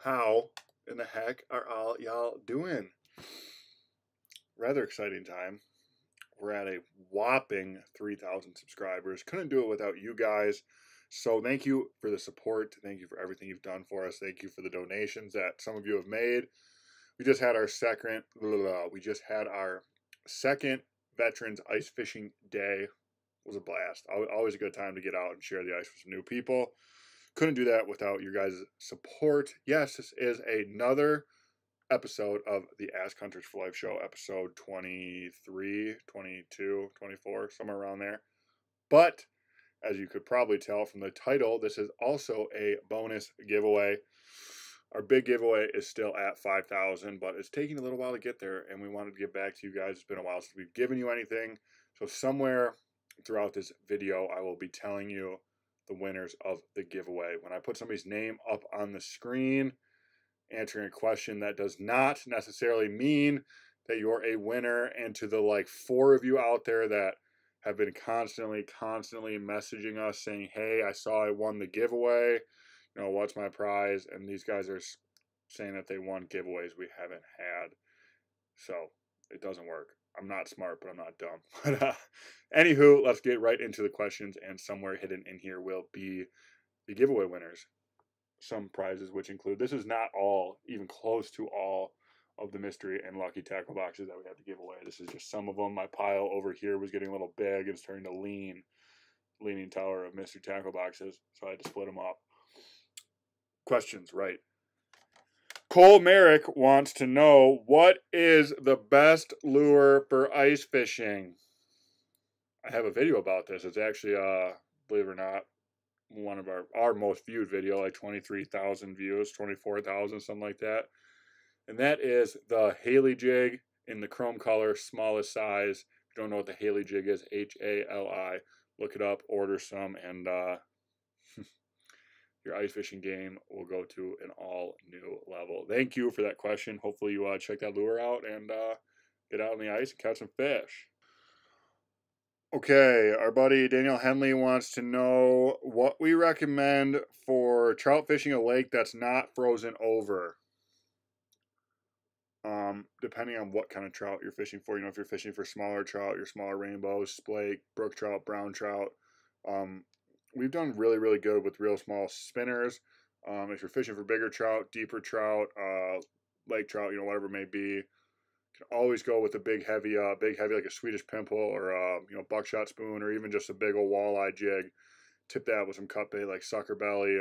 How in the heck are all y'all doing? Rather exciting time. We're at a whopping 3,000 subscribers. Couldn't do it without you guys. So thank you for the support. Thank you for everything you've done for us. Thank you for the donations that some of you have made. We just had our second Veterans Ice Fishing Day. It was a blast. Always a good time to get out and share the ice with some new people. Couldn't do that without your guys' support. Yes, this is another episode of the Ask Hunters for Life show, episode 23, 22, 24, somewhere around there. But as you could probably tell from the title, this is also a bonus giveaway. Our big giveaway is still at 5,000, but it's taking a little while to get there, and we wanted to get back to you guys. It's been a while since we've given you anything. So somewhere throughout this video, I will be telling you the winners of the giveaway. When I put somebody's name up on the screen, answering a question, that does not necessarily mean that you're a winner. And to the 4 of you out there that have been constantly messaging us saying, hey, I saw I won the giveaway, you know, what's my prize? And these guys are saying that they won giveaways we haven't had. So it doesn't work. I'm not smart, but I'm not dumb. But anywho, let's get right into the questions, and somewhere hidden in here will be the giveaway winners. Some prizes which include, this is not all, even close to all of the mystery and lucky tackle boxes that we have to give away. This is just some of them. My pile over here was getting a little big and it's starting to leaning tower of mystery tackle boxes, so I had to split them up. Questions, right? Cole Merrick wants to know, what is the best lure for ice fishing? I have a video about this. It's actually, believe it or not, one of our most viewed video, like 23,000 views, 24,000, something like that. And that is the HENLEY jig in the chrome color, smallest size. If you don't know what the HENLEY jig is, HALI, look it up, order some, and your ice fishing game will go to an all new level. Thank you for that question. Hopefully you check that lure out and get out on the ice and catch some fish. Okay, our buddy Daniel Henley wants to know what we recommend for trout fishing a lake that's not frozen over. Depending on what kind of trout you're fishing for. You know, if you're fishing for smaller trout, your smaller rainbows, splake, brook trout, brown trout. We've done really good with real small spinners. If you're fishing for bigger trout, deeper trout, lake trout, you know, whatever it may be, you can always go with a big heavy like a Swedish pimple or you know, buckshot spoon, or even just a big old walleye jig. Tip that with some cut bait like sucker belly,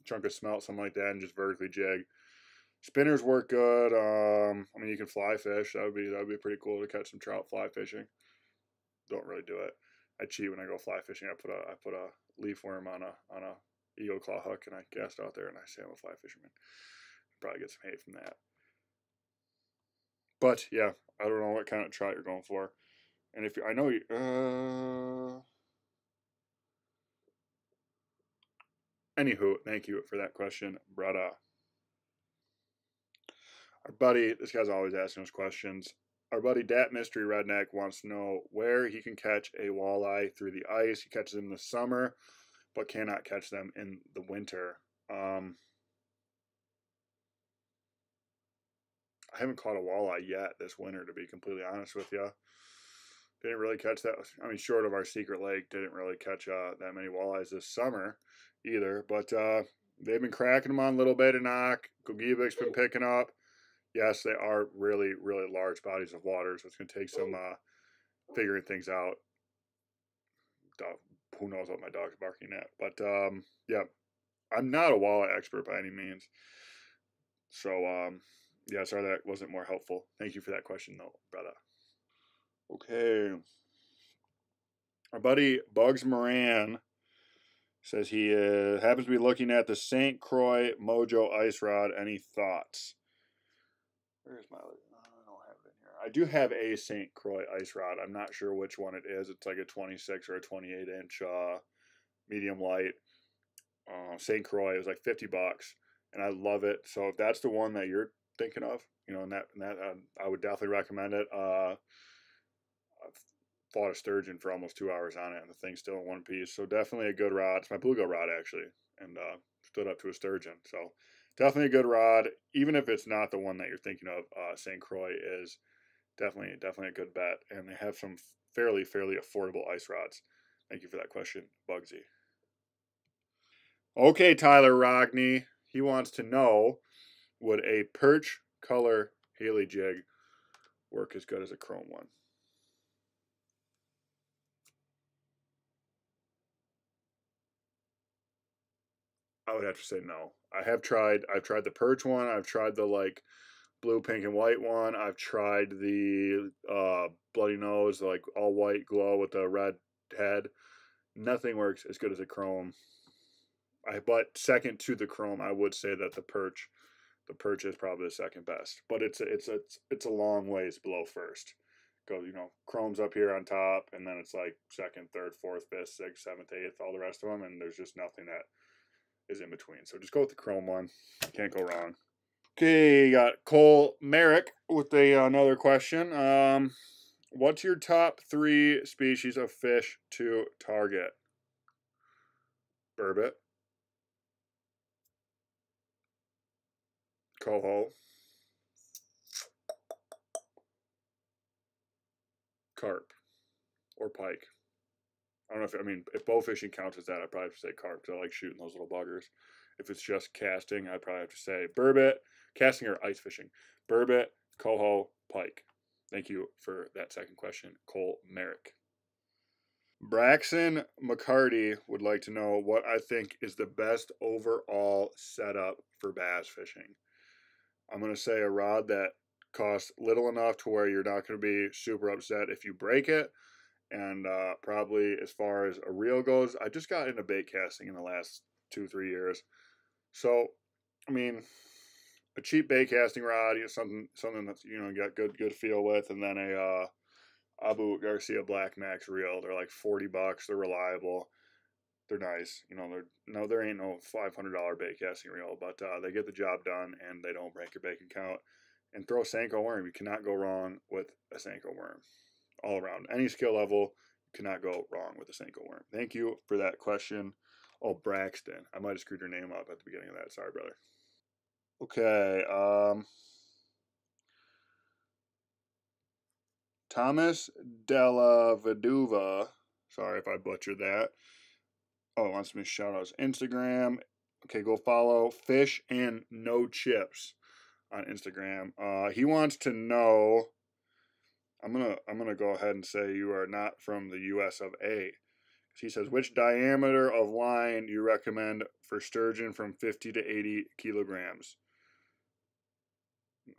chunk of smelt, something like that, and just vertically jig. Spinners work good. I mean, you can fly fish. That would be pretty cool to catch some trout fly fishing. Don't really do it. I cheat when I go fly fishing. I put a leaf worm on a eagle claw hook, and I cast out there, and I say I'm a fly fisherman. Probably get some hate from that. But yeah, I don't know what kind of trout you're going for, and if I know you. Anywho, thank you for that question, brother. Our buddy, this guy's always asking us questions. Our buddy DATMYSTERYREDNECK wants to know where he can catch a walleye through the ice. He catches them in the summer, but cannot catch them in the winter. I haven't caught a walleye yet this winter, to be completely honest with you. Didn't really catch that. I mean, short of our secret lake, didn't really catch that many walleyes this summer either. But they've been cracking them on a little bit of knock. Gogibic's been picking up. Yes, they are really large bodies of water, so it's going to take some figuring things out. Who knows what my dog's barking at. But, yeah, I'm not a walleye expert by any means. So, yeah, sorry that wasn't more helpful. Thank you for that question, though, brother. Okay. Our buddy Bugs Moran says he happens to be looking at the St. Croix Mojo ice rod. Any thoughts? Where's my other? I don't have it in here. I do have a St. Croix ice rod. I'm not sure which one it is. It's like a 26 or a 28 inch medium light. St. Croix. It was like $50, and I love it. So if that's the one that you're thinking of, you know, and that I would definitely recommend it. I've fought a sturgeon for almost 2 hours on it, and the thing's still in one piece. So definitely a good rod. It's my bluegill rod actually, and stood up to a sturgeon. So definitely a good rod. Even if it's not the one that you're thinking of, St. Croix is definitely a good bet. And they have some fairly affordable ice rods. Thank you for that question, Bugsy. Okay, Tyler Rogney. He wants to know, would a perch color Haley jig work as good as a chrome one? I would have to say no. I've tried the perch one. I've tried the like blue, pink, and white one. I've tried the bloody nose, like all white glow with the red head. Nothing works as good as a chrome. But second to the chrome, I would say that the perch is probably the second best. But it's a long ways below first. Go, chrome's up here on top, and then it's like second, third, fourth, fifth, sixth, seventh, eighth, all the rest of them, and there's just nothing that is in between. So just go with the chrome one. Can't go wrong. Okay, got Cole Merrick with another question. What's your top 3 species of fish to target? Burbot, coho, carp, or pike. I don't know if bow fishing counts as that, I'd probably have to say carp because I like shooting those little buggers. If it's just casting, I'd probably have to say burbot, casting or ice fishing. Burbot, coho, pike. Thank you for that second question, Cole Merrick. Braxton McCarty would like to know what I think is the best overall setup for bass fishing. I'm going to say a rod that costs little enough to where you're not going to be super upset if you break it. And probably as far as a reel goes, I just got into bait casting in the last 2-3 years. So, a cheap bait casting rod, something that's you got good feel with, and then a Abu Garcia Black Max reel. They're like $40. They're reliable. They're nice. There ain't no $500 bait casting reel, but they get the job done and they don't break your bacon count. And throw a Senko worm. You cannot go wrong with a Senko worm. All around, any skill level, you cannot go wrong with a Senko worm. Thank you for that question. Oh, Braxton. I might have screwed your name up at the beginning of that. Sorry, brother. Okay. Thomas Della Veduva. Sorry if I butchered that. Oh, wants me to shout out his Instagram. Okay, go follow Fish and No Chips on Instagram. He wants to know. I'm gonna go ahead and say you are not from the U.S. of A. He says, which diameter of line do you recommend for sturgeon from 50 to 80 kilograms?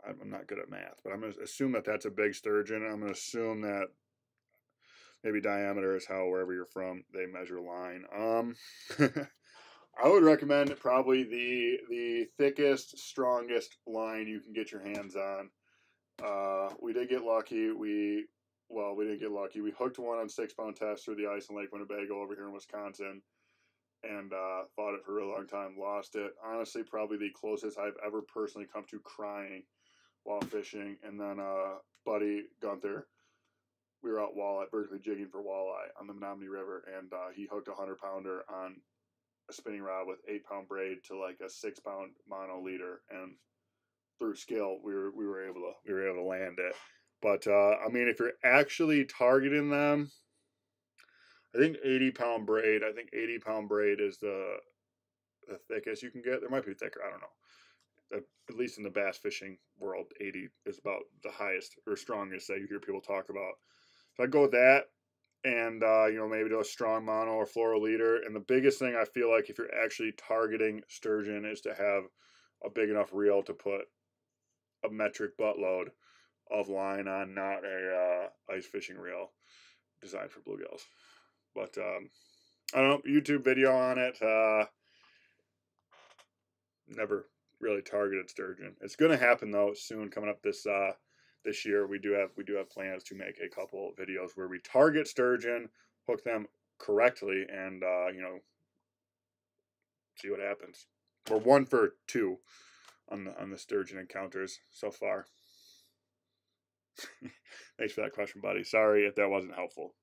I'm not good at math, but I'm going to assume that that's a big sturgeon. I'm going to assume that maybe diameter is how wherever you're from they measure line. I would recommend probably the thickest, strongest line you can get your hands on. We did get lucky. We didn't get lucky. We hooked one on 6-pound test through the ice in Lake Winnebago over here in Wisconsin, and fought it for a real long time. Lost it. Honestly, probably the closest I've ever personally come to crying while fishing. And then buddy Gunther, we were out at Berkeley jigging for walleye on the Menominee River, and he hooked a 100-pounder on a spinning rod with 8-pound braid to like a 6-pound mono leader, and through skill we were able to land it. But if you're actually targeting them, I think 80-pound braid. I think 80-pound braid is the thickest you can get. There might be thicker. I don't know. At least in the bass fishing world, 80 is about the highest or strongest that you hear people talk about. So I'd go with that, and maybe do a strong mono or fluoro leader. And the biggest thing I feel like if you're actually targeting sturgeon is to have a big enough reel to put a metric buttload of line on, not a ice fishing reel designed for bluegills. But I don't know, YouTube video on it. Never really targeted sturgeon. It's going to happen though soon, coming up this year. We do have plans to make a couple videos where we target sturgeon, hook them correctly, and see what happens. We're 1 for 2 on the sturgeon encounters so far. Thanks for that question, buddy. Sorry if that wasn't helpful.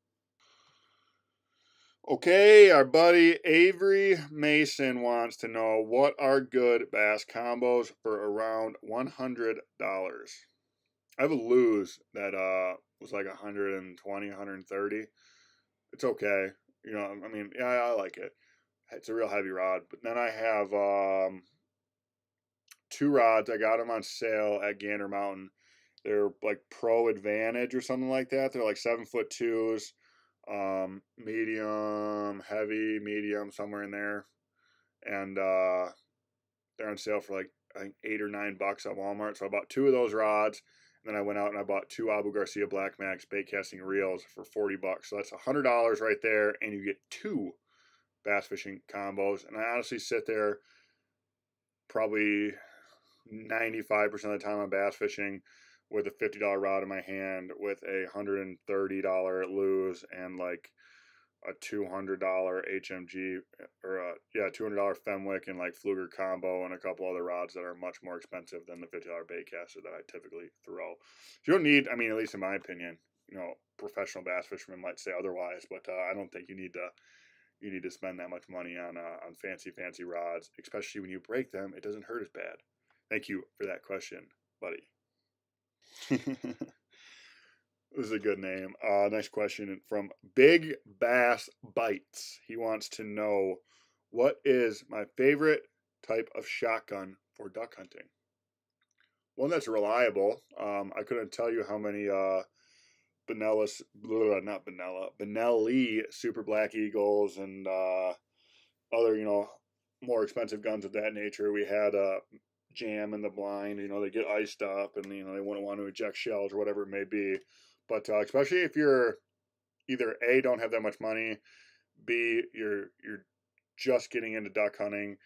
Okay, our buddy Avery Mason wants to know what are good bass combos for around $100. I have a lose that was like 120, 130. It's okay. You know, I mean, yeah, I like it. It's a real heavy rod. But then I have two rods. I got them on sale at Gander Mountain. They're like Pro Advantage or something like that. They're like 7'2", medium, heavy, medium, somewhere in there. And they're on sale for like, I think, $8 or $9 at Walmart. So I bought two of those rods. And then I went out and I bought two Abu Garcia Black Max bait casting reels for $40. So that's $100 right there. And you get two bass fishing combos. And I honestly sit there probably 95% of the time I'm bass fishing with a $50 rod in my hand with a $130 lose and like a $200 HMG or $200 Fenwick and like Fluger combo and a couple other rods that are much more expensive than the $50 bait caster that I typically throw. You don't need, I mean, at least in my opinion, you know, professional bass fishermen might say otherwise, but I don't think you need to spend that much money on fancy rods, especially when you break them. It doesn't hurt as bad. Thank you for that question, buddy. This is a good name. Next question from Big Bass Bites. He wants to know, what is my favorite type of shotgun for duck hunting? One that's reliable. I couldn't tell you how many Benelli Super Black Eagles and other, you know, more expensive guns of that nature. We had jam in the blind, you know, they get iced up and, you know, they wouldn't want to eject shells or whatever it may be. But especially if you're either A, don't have that much money, B, you're just getting into duck hunting,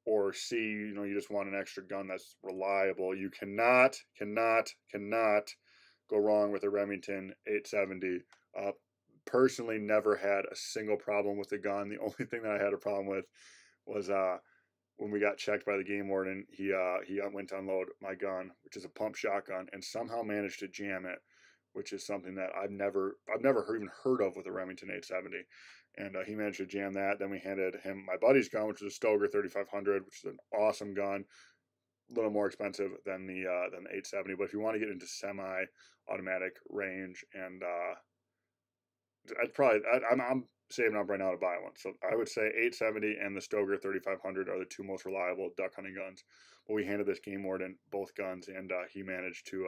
or C, you know, you just want an extra gun that's reliable. You cannot go wrong with a Remington 870. Personally, never had a single problem with the gun. The only thing that I had a problem with was when we got checked by the game warden. He went to unload my gun, which is a pump shotgun, and somehow managed to jam it, which is something that I've never even heard of with a Remington 870. And he managed to jam that. Then we handed him my buddy's gun, which is a Stoeger 3500, which is an awesome gun. A little more expensive than the 870, but if you want to get into semi-automatic range, and I'm saving up right now to buy one. So I would say 870 and the Stoeger 3500 are the two most reliable duck hunting guns. But we handed this game warden both guns, and he managed to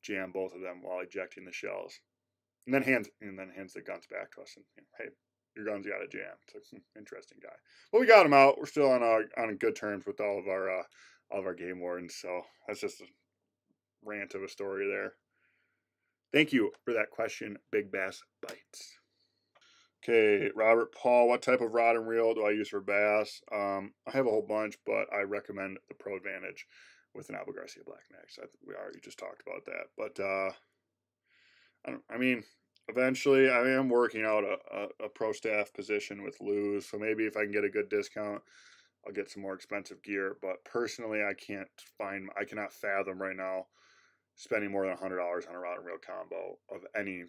jam both of them while ejecting the shells, and then hands the guns back to us. And, you know, hey, your gun's got a jam. It's an interesting guy. But we got him out. We're still on good terms with all of our game wardens. So that's just a rant of a story there. Thank you for that question, Big Bass Bites. Okay, Robert Paul, what type of rod and reel do I use for bass? I have a whole bunch, but I recommend the Pro Advantage with an Abu Garcia Black Max. We already just talked about that. But eventually, I am working out a pro staff position with Luz, so maybe if I can get a good discount, I'll get some more expensive gear. But personally, I cannot fathom right now spending more than $100 on a rod and reel combo of any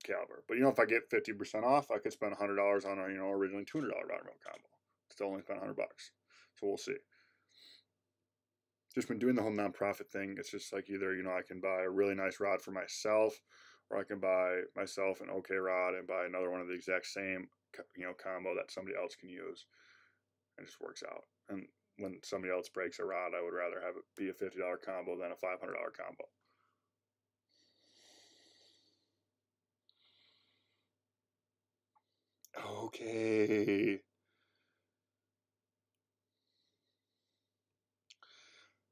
caliber. But, you know, if I get 50% off, I could spend $100 on a, you know, originally $200 rod and reel combo. Still only spend $100. So we'll see. Just been doing the whole nonprofit thing. It's just like either, you know, I can buy a really nice rod for myself, or I can buy myself an okay rod and buy another one of the exact same, you know, combo that somebody else can use. It just works out. And when somebody else breaks a rod, I would rather have it be a $50 combo than a $500 combo. Okay.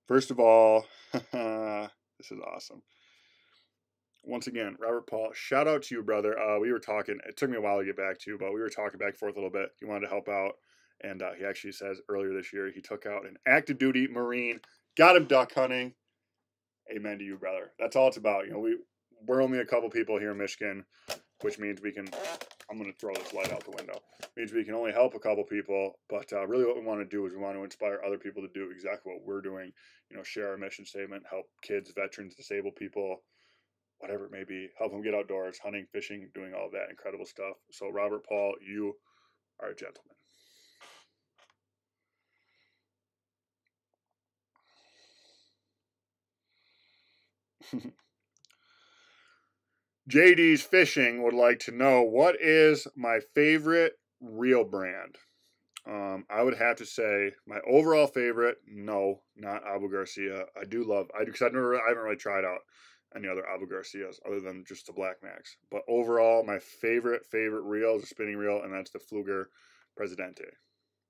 First of all, this is awesome. Once again, Robert Paul, shout out to you, brother. We were talking, it took me a while to get back to you, but we were talking back and forth a little bit. He wanted to help out, and he actually says earlier this year he took out an active duty Marine, got him duck hunting. Amen to you, brother. That's all it's about. You know, we're only a couple people here in Michigan, which means we can, I'm going to throw this light out the window. It means we can only help a couple people, but really what we want to do is we want to inspire other people to do exactly what we're doing. You know, share our mission statement, help kids, veterans, disabled people, whatever it may be, help them get outdoors, hunting, fishing, doing all that incredible stuff. So Robert Paul, you are a gentleman. JD's Fishing would like to know, what is my favorite reel brand? I would have to say my overall favorite, no, not Abu Garcia. I haven't really tried out any other Abu Garcias other than just the Black Max. But overall, my favorite reel is a spinning reel, and that's the Pfluger Presidente.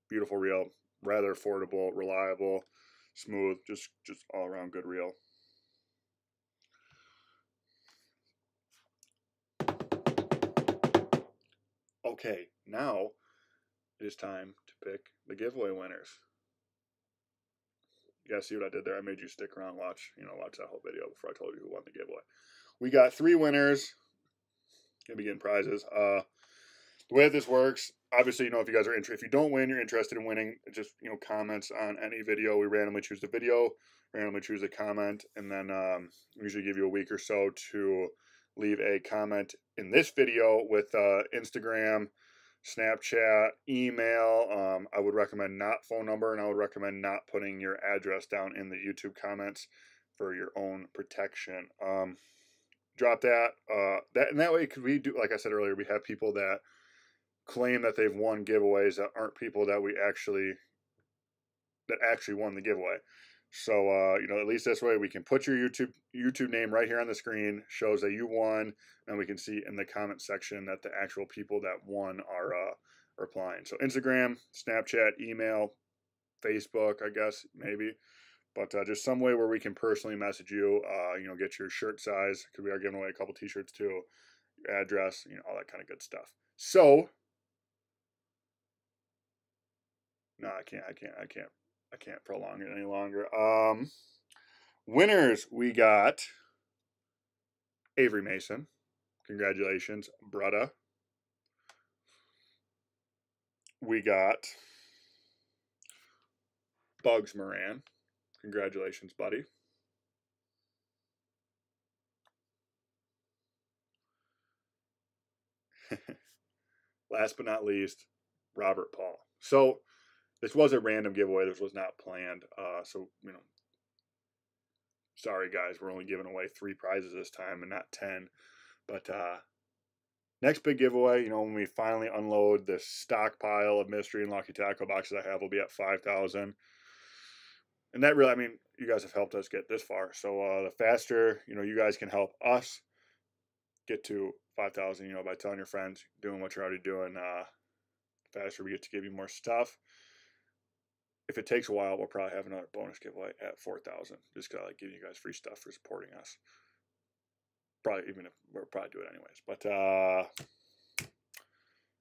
Beautiful reel, rather affordable, reliable, smooth, just all around good reel. Okay, now it is time to pick the giveaway winners. You guys see what I did there? I made you stick around, watch that whole video before I told you who won the giveaway. We got 3 winners. Gonna be getting prizes. The way this works, obviously, if you guys are interested, if you don't win, you're interested in winning, just comments on any video. We randomly choose the video, randomly choose a comment, and then usually give you a week or so to leave a comment in this video with Instagram, Snapchat, email. I would recommend not phone number, and I would recommend not putting your address down in the YouTube comments for your own protection. Drop that. And that way, could we do, like I said earlier, we have people that claim that they've won giveaways that aren't people that actually won the giveaway. So at least this way we can put your YouTube name right here on the screen, shows that you won, and we can see in the comment section that the actual people that won are replying. So Instagram, Snapchat, email, Facebook, I guess maybe, but just some way where we can personally message you. Get your shirt size, because we are giving away a couple T-shirts too, your address, all that kind of good stuff. So no, I can't prolong it any longer. Winners, we got Avery Mason. Congratulations, brother. We got Bugs Moran. Congratulations, buddy. Last but not least, Robert Paul. So this was a random giveaway. This was not planned. Sorry guys, we're only giving away 3 prizes this time and not 10. But next big giveaway, when we finally unload the stockpile of mystery and lucky tackle boxes I have, will be at 5,000. And that really, you guys have helped us get this far. So the faster, you guys can help us get to 5,000, by telling your friends, doing what you're already doing, the faster we get to give you more stuff. If it takes a while, we'll probably have another bonus giveaway at 4,000. Just because I like giving you guys free stuff for supporting us. Probably, even if we'll probably do it anyways. But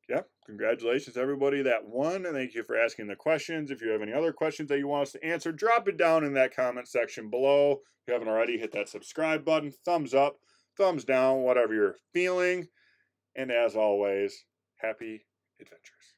yeah, congratulations everybody that won, and thank you for asking the questions. If you have any other questions that you want us to answer, drop it down in that comment section below. If you haven't already, hit that subscribe button, thumbs up, thumbs down, whatever you're feeling. And as always, happy adventures.